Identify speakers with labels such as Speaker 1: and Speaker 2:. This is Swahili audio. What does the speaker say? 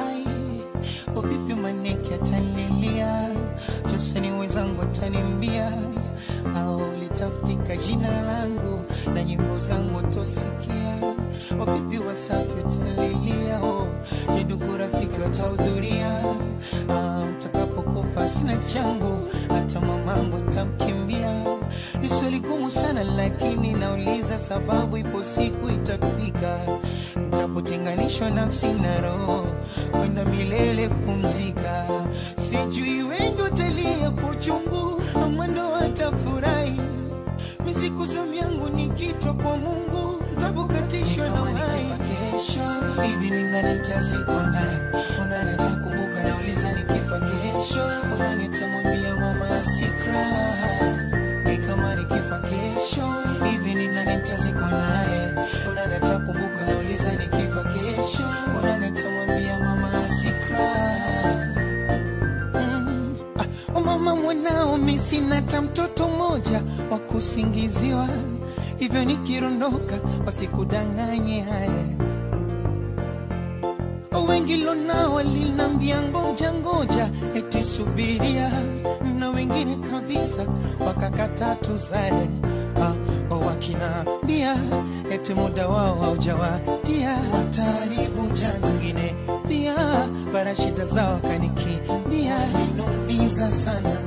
Speaker 1: ai vipi maneke atanilia tuseni wenzangu atanimbia au litafutika jina langu na nyimbo zangu tosikia vipi wasafi atalilia je ndugu rafiki watahudhuria utakapokufa sina changu hata mamangu tamkimbia ni swali gumu sana lakini nauliza sababu ipo siku itafika nitapotenganishwa nafsi na roho kwenda milele kupumzika sijui wengi watalia kwa uchungu ama ndo watafurahi misiku zamu yangu nikitwa kwa Mungu nitabukatishwa na uhai kesho hivi ni nani nitasikwa naye unani nitakumbuka nauliza nikifa kesho unani nitamwambia mama asikra kama nikifa kesho hivi ni nani nitasikwa naye unani nitakumbuka nauliza nikifa kesho unani nitamwambia mama asikra mama mwanao mimi sina hata mtoto mmoja wa kusingiziwa hivyo nikirondoka wasikudanganye haya wengi lonao walinambia ngoja eti subiria na wengine kabisa wakakata tuzae wakinambia eti muda wao haujawadia wataribu jana wengine pia bara shida zao kanikimbia inumiza sana